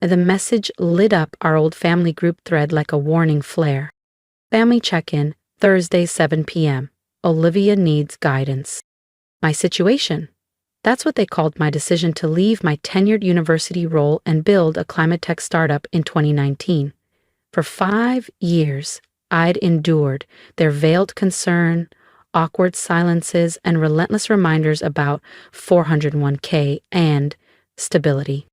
The message lit up our old family group thread like a warning flare. Family check-in, Thursday 7 p.m. Olivia needs guidance. My situation. That's what they called my decision to leave my tenured university role and build a climate tech startup in 2019. For 5 years, I'd endured their veiled concern, awkward silences, and relentless reminders about 401k and stability.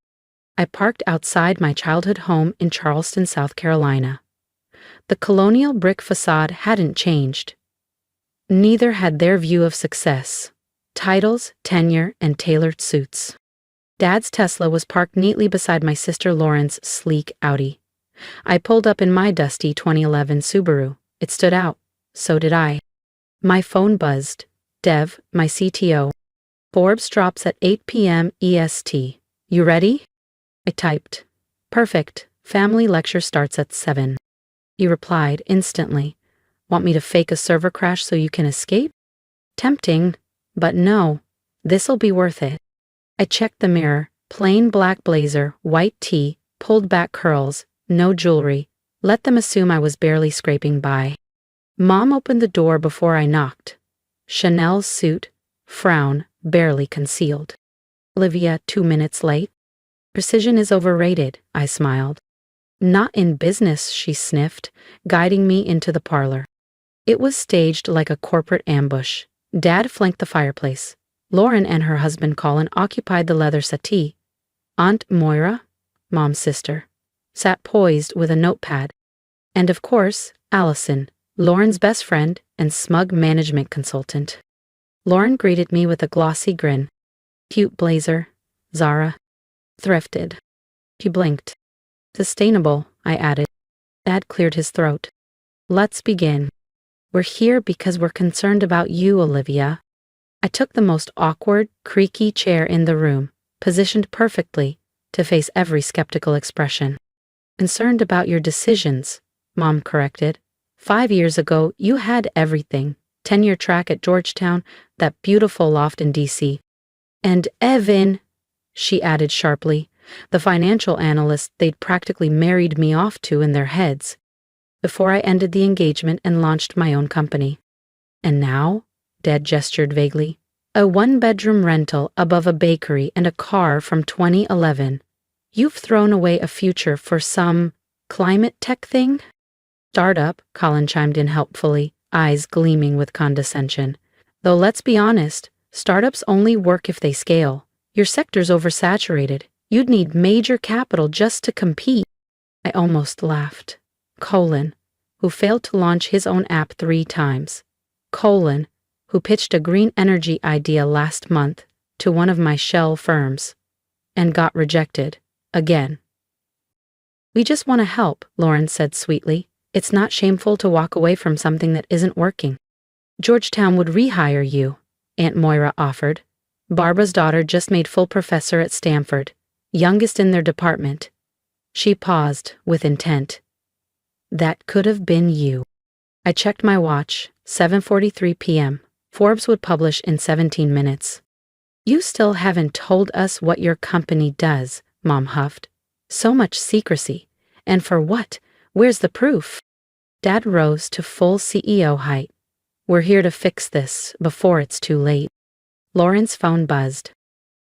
I parked outside my childhood home in Charleston, South Carolina. The colonial brick facade hadn't changed. Neither had their view of success: titles, tenure, and tailored suits. Dad's Tesla was parked neatly beside my sister Lauren's sleek Audi. I pulled up in my dusty 2011 Subaru. It stood out. So did I. My phone buzzed. Dev, my CTO. Forbes drops at 8 p.m. EST. You ready? I typed. Perfect. Family lecture starts at 7. He replied instantly. Want me to fake a server crash so you can escape? Tempting, but no. This'll be worth it. I checked the mirror. Plain black blazer, white tee, pulled back curls, no jewelry. Let them assume I was barely scraping by. Mom opened the door before I knocked. Chanel's suit, frown barely concealed. Olivia, 2 minutes late. Precision is overrated, I smiled. Not in business, she sniffed, guiding me into the parlor. It was staged like a corporate ambush. Dad flanked the fireplace. Lauren and her husband Colin occupied the leather settee. Aunt Moira, Mom's sister, sat poised with a notepad. And of course, Allison, Lauren's best friend and smug management consultant. Lauren greeted me with a glossy grin. Cute blazer, Zara. Thrifted. She blinked. Sustainable, I added. Dad cleared his throat. Let's begin. We're here because we're concerned about you, Olivia. I took the most awkward, creaky chair in the room, positioned perfectly to face every skeptical expression. Concerned about your decisions, Mom corrected. 5 years ago, you had everything. Tenure track at Georgetown, that beautiful loft in D.C. And Evan, she added sharply, the financial analyst they'd practically married me off to in their heads, before I ended the engagement and launched my own company. And now, Dad gestured vaguely, a 1-bedroom rental above a bakery and a car from 2011. You've thrown away a future for some climate tech thing? Startup, Colin chimed in helpfully, eyes gleaming with condescension. Though let's be honest, startups only work if they scale. Your sector's oversaturated. You'd need major capital just to compete. I almost laughed. Colin, who failed to launch his own app 3 times. Colin, who pitched a green energy idea last month to one of my shell firms and got rejected again. We just want to help, Lauren said sweetly. It's not shameful to walk away from something that isn't working. Georgetown would rehire you, Aunt Moira offered. Barbara's daughter just made full professor at Stanford, youngest in their department. She paused with intent. That could have been you. I checked my watch, 7:43 p.m. Forbes would publish in 17 minutes. You still haven't told us what your company does, Mom huffed. So much secrecy. And for what? Where's the proof? Dad rose to full CEO height. We're here to fix this before it's too late. Lauren's phone buzzed.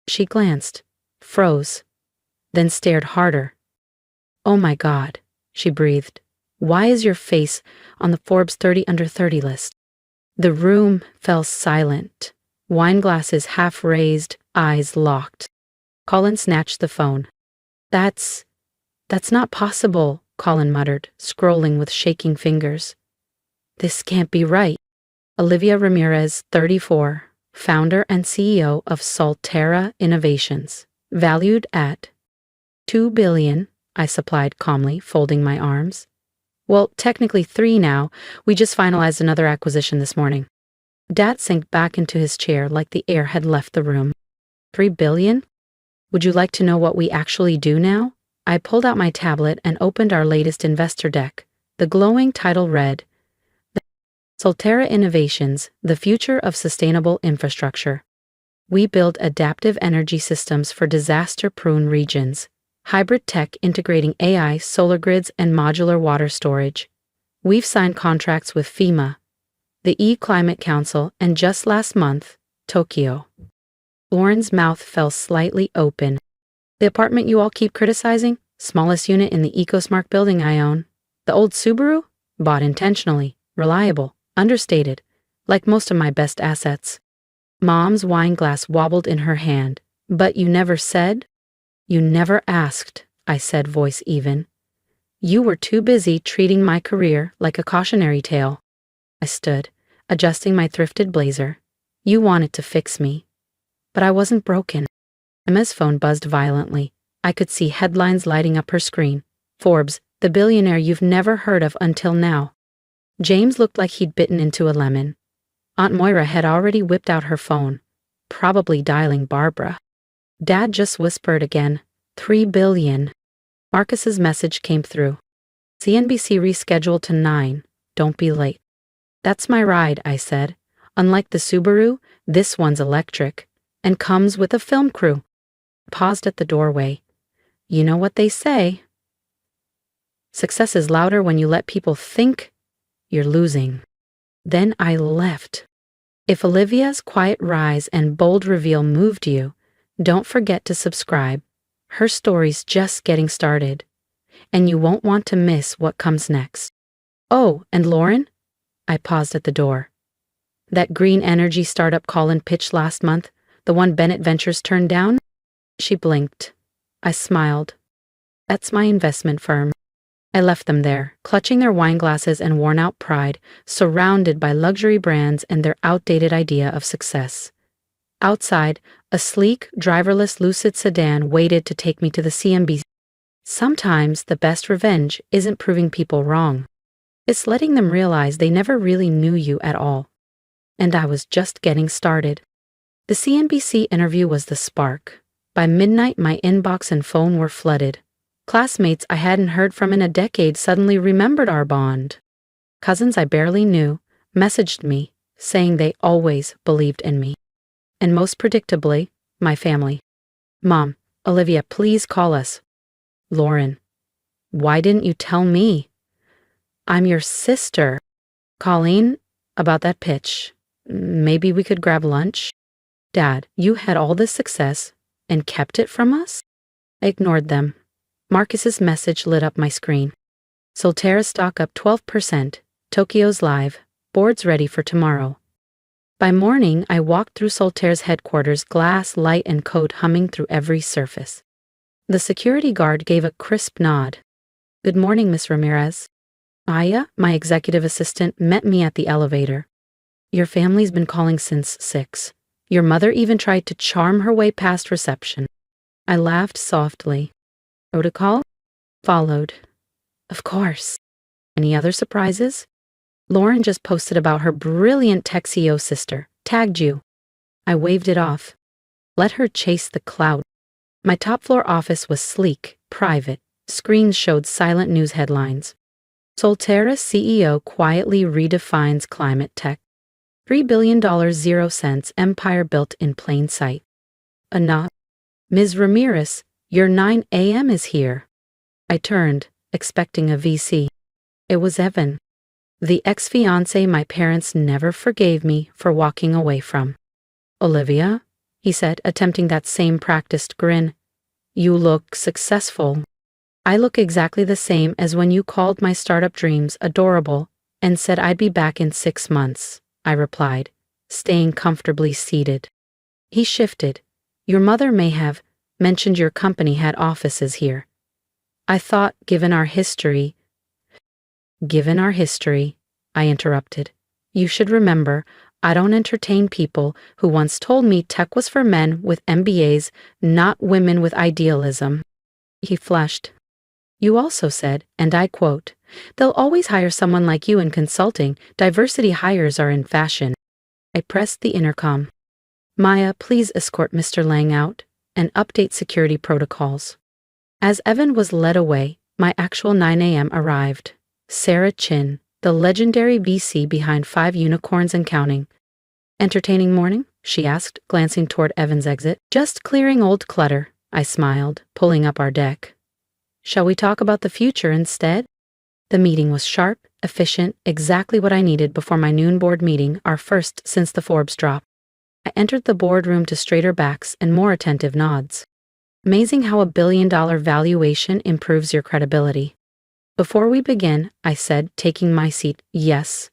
She glanced, froze, then stared harder. Oh my God, she breathed. Why is your face on the Forbes 30 under 30 list? The room fell silent, wine glasses half raised, eyes locked. Colin snatched the phone. That's not possible, Colin muttered, scrolling with shaking fingers. This can't be right. Olivia Ramirez, 34, founder and CEO of Solterra Innovations, valued at $2 billion, I supplied calmly, folding my arms. Well, technically 3 now. We just finalized another acquisition this morning. Dad sank back into his chair like the air had left the room. $3 billion? Would you like to know what we actually do now? I pulled out my tablet and opened our latest investor deck. The glowing title read, Solterra Innovations, the Future of Sustainable Infrastructure. We build adaptive energy systems for disaster-prone regions, hybrid tech integrating AI, solar grids, and modular water storage. We've signed contracts with FEMA, the E-Climate Council, and just last month, Tokyo. Lauren's mouth fell slightly open. The apartment you all keep criticizing? Smallest unit in the EcoSmart building I own. The old Subaru? Bought intentionally, reliable, understated, like most of my best assets. Mom's wine glass wobbled in her hand. But you never said? You never asked, I said, voice even. You were too busy treating my career like a cautionary tale. I stood, adjusting my thrifted blazer. You wanted to fix me. But I wasn't broken. Emma's phone buzzed violently. I could see headlines lighting up her screen. Forbes, the billionaire you've never heard of until now. James looked like he'd bitten into a lemon. Aunt Moira had already whipped out her phone, probably dialing Barbara. Dad just whispered again, 3 billion. Marcus's message came through. CNBC rescheduled to 9. Don't be late. That's my ride, I said. Unlike the Subaru, this one's electric and comes with a film crew. Paused at the doorway. You know what they say. Success is louder when you let people think you're losing. Then I left. If Olivia's quiet rise and bold reveal moved you, don't forget to subscribe. Her story's just getting started, and you won't want to miss what comes next. Oh, and Lauren? I paused at the door. That green energy startup Colin pitched last month, the one Bennett Ventures turned down? She blinked. I smiled. That's my investment firm. I left them there, clutching their wine glasses and worn-out pride, surrounded by luxury brands and their outdated idea of success. Outside, a sleek, driverless Lucid sedan waited to take me to the CNBC. Sometimes the best revenge isn't proving people wrong. It's letting them realize they never really knew you at all. And I was just getting started. The CNBC interview was the spark. By midnight, my inbox and phone were flooded. Classmates I hadn't heard from in a decade suddenly remembered our bond. Cousins I barely knew messaged me, saying they always believed in me. And most predictably, my family. Mom, Olivia, please call us. Lauren, why didn't you tell me? I'm your sister. Colleen, about that pitch. Maybe we could grab lunch? Dad, you had all this success and kept it from us? I ignored them. Marcus's message lit up my screen. Solterra stock up 12%. Tokyo's live. Board's ready for tomorrow. By morning, I walked through Solterra's headquarters, glass, light, and code humming through every surface. The security guard gave a crisp nod. Good morning, Miss Ramirez. Aya, my executive assistant, met me at the elevator. Your family's been calling since 6. Your mother even tried to charm her way past reception. I laughed softly. Protocol? Followed. Of course. Any other surprises? Lauren just posted about her brilliant tech CEO sister. Tagged you. I waved it off. Let her chase the clout. My top-floor office was sleek, private. Screens showed silent news headlines. Solterra CEO quietly redefines climate tech. $3 billion 0 cents empire built in plain sight. Enough. Ms. Ramirez, your 9 a.m. is here. I turned, expecting a VC. It was Evan, the ex-fiancé my parents never forgave me for walking away from. Olivia, he said, attempting that same practiced grin. You look successful. I look exactly the same as when you called my startup dreams adorable and said I'd be back in 6 months, I replied, staying comfortably seated. He shifted. Your mother may have mentioned your company had offices here. I thought, given our history, I interrupted. You should remember, I don't entertain people who once told me tech was for men with MBAs, not women with idealism. He flushed. You also said, and I quote, they'll always hire someone like you in consulting. Diversity hires are in fashion. I pressed the intercom. Maya, please escort Mr. Lang out and update security protocols. As Evan was led away, my actual 9 a.m. arrived. Sarah Chin, the legendary VC behind 5 unicorns and counting. Entertaining morning? She asked, glancing toward Evan's exit. Just clearing old clutter, I smiled, pulling up our deck. Shall we talk about the future instead? The meeting was sharp, efficient, exactly what I needed before my noon board meeting, our first since the Forbes drop. I entered the boardroom to straighter backs and more attentive nods. Amazing how a billion-dollar valuation improves your credibility. Before we begin, I said, taking my seat, yes,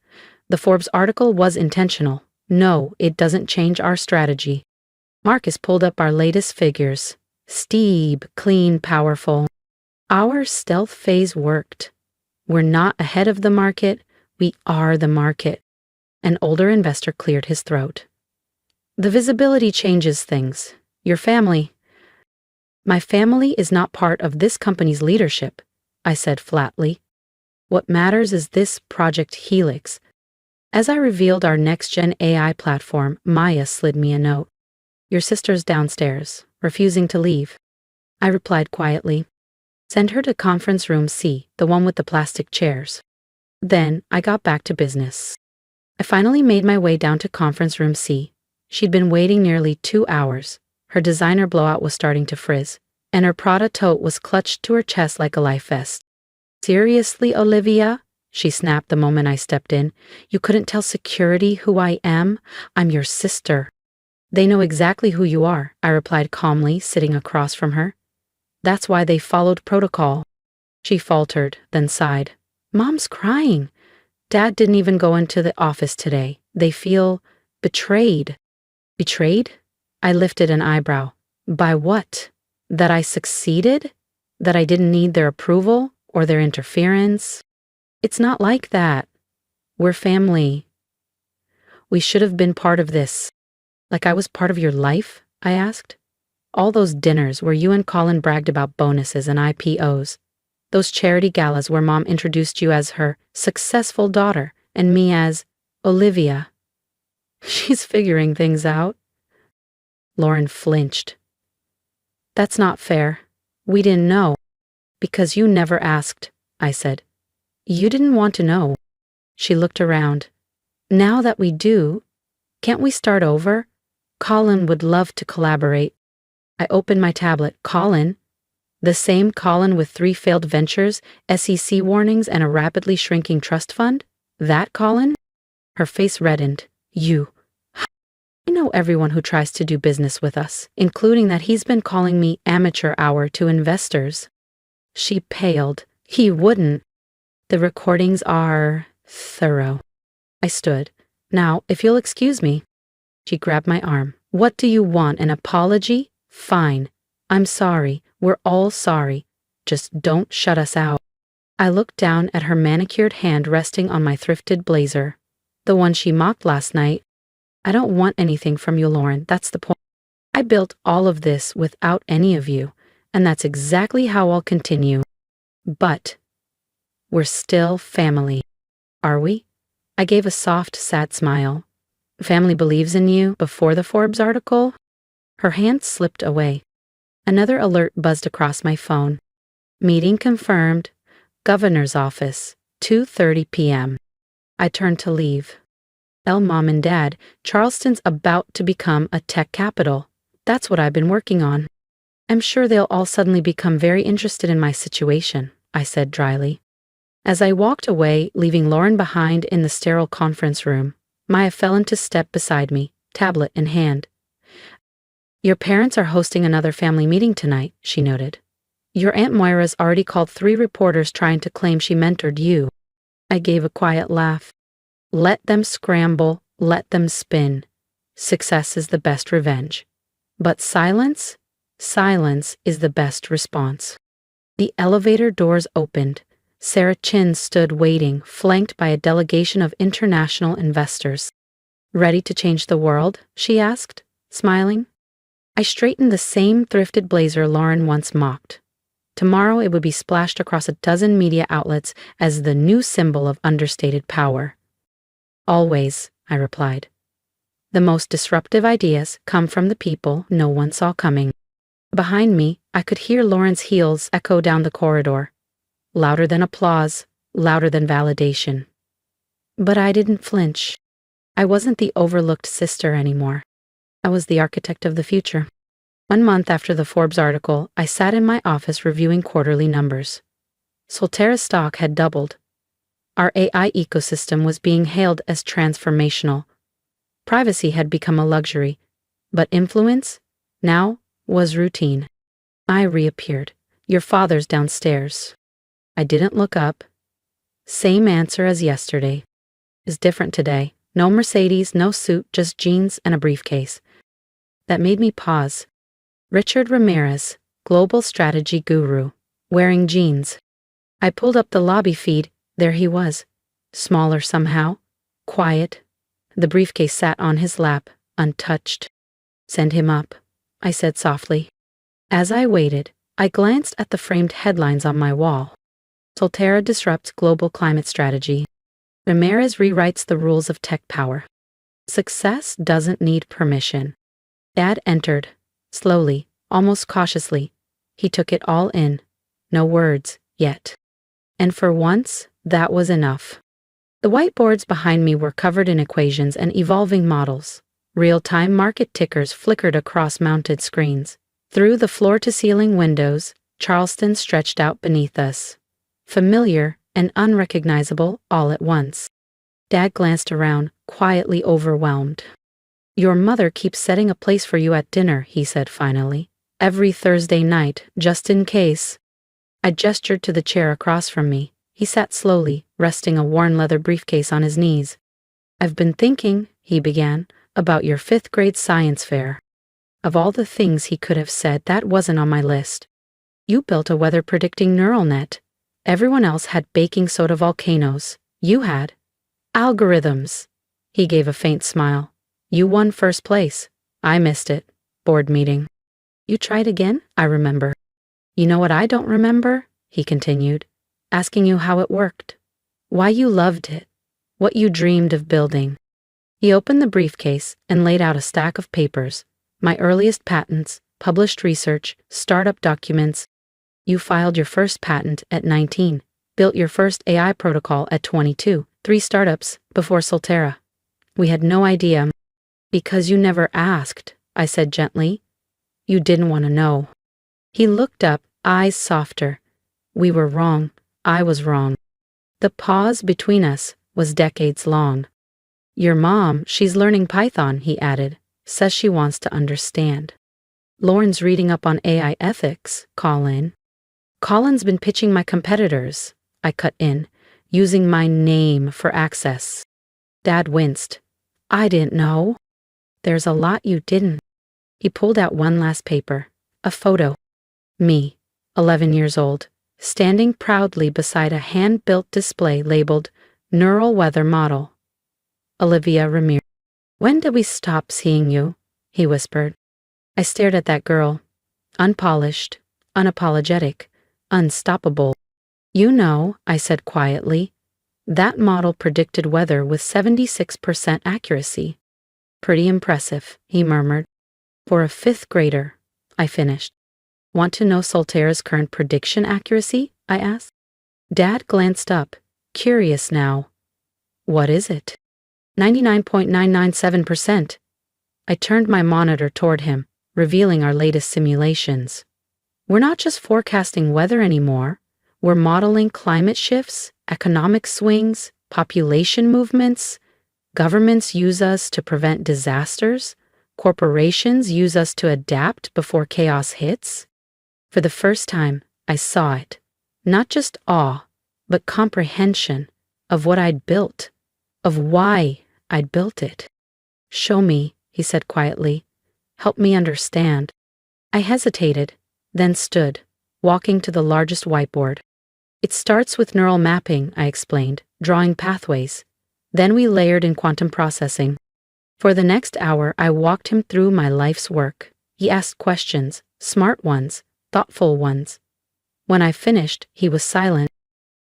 the Forbes article was intentional. No, it doesn't change our strategy. Marcus pulled up our latest figures. Steep, clean, powerful. Our stealth phase worked. We're not ahead of the market, we are the market. An older investor cleared his throat. The visibility changes things. Your family. My family is not part of this company's leadership, I said flatly. What matters is this Project Helix. As I revealed our next-gen AI platform, Maya slid me a note. Your sister's downstairs, refusing to leave. I replied quietly. Send her to conference room C, the one with the plastic chairs. Then I got back to business. I finally made my way down to conference room C. She'd been waiting nearly 2 hours. Her designer blowout was starting to frizz, and her Prada tote was clutched to her chest like a life vest. Seriously, Olivia? She snapped the moment I stepped in. You couldn't tell security who I am? I'm your sister. They know exactly who you are, I replied calmly, sitting across from her. That's why they followed protocol. She faltered, then sighed. Mom's crying. Dad didn't even go into the office today. They feel betrayed. Betrayed? I lifted an eyebrow. By what? That I succeeded? That I didn't need their approval or their interference? It's not like that. We're family. We should have been part of this. Like I was part of your life? I asked. All those dinners where you and Colin bragged about bonuses and IPOs. Those charity galas where Mom introduced you as her successful daughter and me as Olivia. She's figuring things out. Lauren flinched. That's not fair. We didn't know. Because you never asked, I said. You didn't want to know. She looked around. Now that we do, can't we start over? Colin would love to collaborate. I opened my tablet. Colin? The same Colin with 3 failed ventures, SEC warnings, and a rapidly shrinking trust fund? That Colin? Her face reddened. You. I know everyone who tries to do business with us, including that he's been calling me amateur hour to investors. She paled. He wouldn't. The recordings are thorough. I stood. Now, if you'll excuse me. She grabbed my arm. What do you want, an apology? Fine. I'm sorry. We're all sorry. Just don't shut us out. I looked down at her manicured hand resting on my thrifted blazer. The one she mocked last night. I don't want anything from you, Lauren. That's the point. I built all of this without any of you, and that's exactly how I'll continue. But we're still family. Are we? I gave a soft, sad smile. Family believes in you before the Forbes article? Her hand slipped away. Another alert buzzed across my phone. Meeting confirmed. Governor's office, 2:30 p.m. I turned to leave. Mom and Dad, Charleston's about to become a tech capital. That's what I've been working on. I'm sure they'll all suddenly become very interested in my situation, I said dryly. As I walked away, leaving Lauren behind in the sterile conference room, Maya fell into step beside me, tablet in hand. Your parents are hosting another family meeting tonight, she noted. Your Aunt Moira's already called 3 reporters trying to claim she mentored you. I gave a quiet laugh. Let them scramble, let them spin. Success is the best revenge. But silence? Silence is the best response. The elevator doors opened. Sarah Chin stood waiting, flanked by a delegation of international investors. Ready to change the world? She asked, smiling. I straightened the same thrifted blazer Lauren once mocked. Tomorrow it would be splashed across a dozen media outlets as the new symbol of understated power. Always, I replied. The most disruptive ideas come from the people no one saw coming. Behind me, I could hear Lauren's heels echo down the corridor. Louder than applause, louder than validation. But I didn't flinch. I wasn't the overlooked sister anymore. I was the architect of the future. 1 month after the Forbes article, I sat in my office reviewing quarterly numbers. Solterra's stock had doubled. Our AI ecosystem was being hailed as transformational. Privacy had become a luxury, but influence, now, was routine. I reappeared. Your father's downstairs. I didn't look up. Same answer as yesterday. Is different today. No Mercedes, no suit, just jeans and a briefcase. That made me pause. Richard Ramirez, global strategy guru, wearing jeans. I pulled up the lobby feed. There he was. Smaller somehow. Quiet. The briefcase sat on his lap, untouched. Send him up, I said softly. As I waited, I glanced at the framed headlines on my wall. Solterra disrupts global climate strategy. Ramirez rewrites the rules of tech power. Success doesn't need permission. Dad entered, slowly, almost cautiously. He took it all in. No words, yet. And for once, that was enough. The whiteboards behind me were covered in equations and evolving models. Real-time market tickers flickered across mounted screens. Through the floor-to-ceiling windows, Charleston stretched out beneath us. Familiar and unrecognizable all at once. Dad glanced around, quietly overwhelmed. Your mother keeps setting a place for you at dinner, he said finally. Every Thursday night, just in case. I gestured to the chair across from me. He sat slowly, resting a worn leather briefcase on his knees. I've been thinking, he began, about your 5th grade science fair. Of all the things he could have said, that wasn't on my list. You built a weather-predicting neural net. Everyone else had baking soda volcanoes. You had algorithms. He gave a faint smile. You won first place. I missed it. Board meeting. You tried again? I remember. You know what I don't remember? He continued. Asking you how it worked. Why you loved it. What you dreamed of building. He opened the briefcase and laid out a stack of papers. My earliest patents, published research, startup documents. You filed your first patent at 19, built your first AI protocol at 22, 3 startups before Solterra. We had no idea. Because you never asked, I said gently. You didn't want to know. He looked up, eyes softer. We were wrong. I was wrong. The pause between us was decades long. Your mom, she's learning Python, he added, says she wants to understand. Lauren's reading up on AI ethics, Colin. Colin's been pitching my competitors, I cut in, using my name for access. Dad winced. I didn't know. There's a lot you didn't. He pulled out one last paper, a photo. Me, 11 years old, standing proudly beside a hand-built display labeled Neural Weather Model. Olivia Ramirez. When did we stop seeing you? He whispered. I stared at that girl. Unpolished, unapologetic, unstoppable. You know, I said quietly, that model predicted weather with 76% accuracy. Pretty impressive, he murmured. For a 5th grader, I finished. Want to know Solterra's current prediction accuracy? I asked. Dad glanced up, curious now. What is it? 99.997%. I turned my monitor toward him, revealing our latest simulations. We're not just forecasting weather anymore. We're modeling climate shifts, economic swings, population movements. Governments use us to prevent disasters. Corporations use us to adapt before chaos hits. For the first time, I saw it. Not just awe, but comprehension of what I'd built, of why I'd built it. Show me, he said quietly. Help me understand. I hesitated, then stood, walking to the largest whiteboard. It starts with neural mapping, I explained, drawing pathways. Then we layered in quantum processing. For the next hour, I walked him through my life's work. He asked questions, smart ones, thoughtful ones. When I finished, he was silent.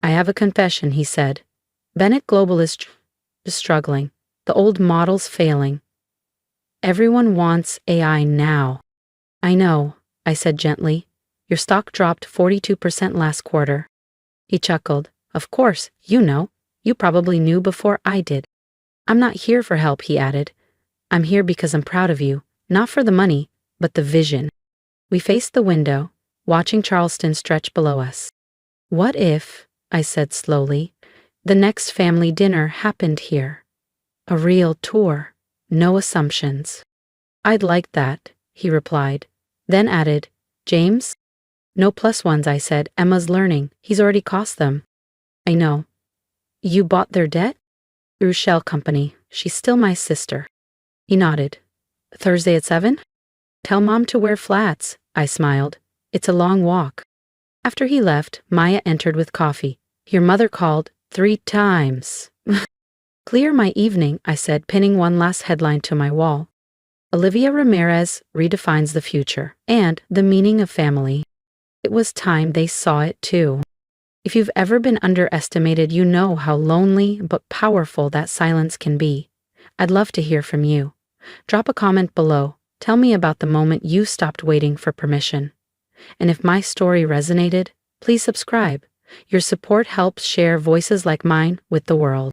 I have a confession, he said. Bennett Global is struggling. The old model's failing. Everyone wants AI now. I know, I said gently. Your stock dropped 42% last quarter. He chuckled. Of course, you know. You probably knew before I did. I'm not here for help, he added. I'm here because I'm proud of you. Not for the money, but the vision. We faced the window, watching Charleston stretch below us. What if, I said slowly, the next family dinner happened here? A real tour, no assumptions. I'd like that, he replied, then added, James? No plus ones, I said. Emma's learning. He's already cost them. I know. You bought their debt? Through Shell Company. She's still my sister. He nodded. Thursday at 7? Tell Mom to wear flats, I smiled. It's a long walk. After he left, Maya entered with coffee. Your mother called 3 times. Clear my evening, I said, pinning one last headline to my wall. Olivia Ramirez redefines the future and the meaning of family. It was time they saw it too. If you've ever been underestimated, you know how lonely but powerful that silence can be. I'd love to hear from you. Drop a comment below. Tell me about the moment you stopped waiting for permission. And if my story resonated, please subscribe. Your support helps share voices like mine with the world.